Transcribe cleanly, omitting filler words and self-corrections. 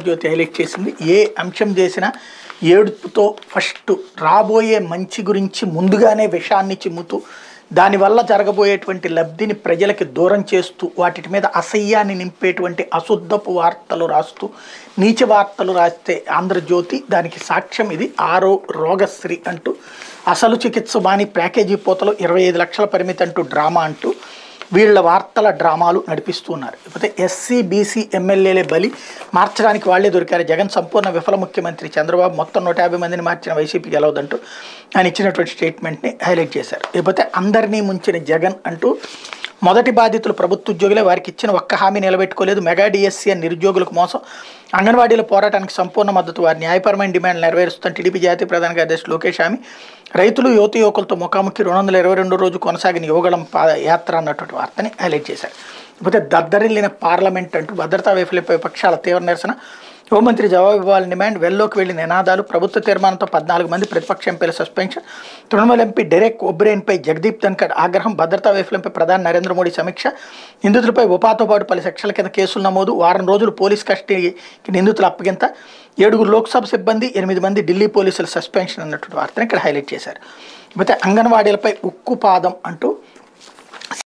Andhra Jyothi highlight చేసింది. ఏ అంశం చేసినా ఏడుపుతో ఫస్ట్ రాబోయే మంచి గురించి ముందుగానే విషాన్ని చిమ్ముతూ దానివల్ల జరగబోయేటువంటి లబ్ధిని ప్రజలకి దూరం చేస్తూ వాటి మీద అసహ్యాన్ని నింపేటువంటి అశుద్ధపు వార్తలు రాస్తూ నీచ వార్తలు రాస్తే ఆంధ్రజ్యోతి దానికి సాక్ష్యం ఇది. ఆరో రోగశ్రీ అంటూ అసలు చికిత్స మాని ప్యాకేజీ పోతలు 25 లక్షల పరిమితి అంటూ డ్రామా అంటూ వీళ్ళ వార్తల డ్రామాలు నడిపిస్తున్నారు. లేకపోతే ఎస్సీ బీసీ ఎమ్మెల్యేలే బలి మార్చడానికి వాళ్లే దొరికారు. జగన్ సంపూర్ణ విఫల ముఖ్యమంత్రి, చంద్రబాబు మొత్తం 150 మందిని మార్చిన వైసీపీ గెలవదంటూ ఆయన ఇచ్చినటువంటి స్టేట్మెంట్ని హైలైట్ చేశారు. లేకపోతే అందరినీ ముంచిన జగన్ అంటూ మొదటి బాధితులు ప్రభుత్వ ఉద్యోగులే, వారికి ఇచ్చిన ఒక్క హామీ నిలబెట్టుకోలేదు, మెగా డిఎస్సీ అని నిరుద్యోగులకు మోసం, అంగన్వాడీల పోరాటానికి సంపూర్ణ మద్దతు, వారి న్యాయపరమైన డిమాండ్లు నెరవేరుస్తున్న టీడీపీ జాతీయ ప్రధాన కార్యదర్శి లోకేష్ హామీ, రైతులు యువత యువకులతో ముఖాముఖి 222 రోజు కొనసాగిన యువగళం యాత్ర అన్నటువంటి వార్తని హైలైట్ చేశారు. లేకపోతే దద్దరిల్లిన పార్లమెంట్ అంటూ భద్రతా వైఫల్యంపై పక్షాల తీవ్ర నిరసన, హోంమంత్రి జవాబు ఇవ్వాలని డిమాండ్, వెల్లోకి వెళ్లిన నినాదాలు, ప్రభుత్వ తీర్మానంతో 14 మంది ప్రతిపక్ష ఎంపీల సస్పెన్షన్, తృణమూల్ ఎంపీ డెరెక్ ఒబ్రెయిన్పై జగదీప్ ధన్కర్ ఆగ్రహం, భద్రతా వైఫల్యంపై ప్రధాని నరేంద్ర మోడీ సమీక్ష, నిందితులపై ఉపాతో పాటు పలు సెక్షన్ల కింద కేసులు నమోదు, వారం రోజులు పోలీస్ కస్టడీకి నిందితుల అప్పగింత, 7 లోక్సభ సిబ్బంది 8 మంది ఢిల్లీ పోలీసుల సస్పెన్షన్ అన్నటువంటి వార్తను ఇక్కడ హైలైట్ చేశారు. లేకపోతే అంగన్వాడీలపై ఉక్కు పాదం అంటూ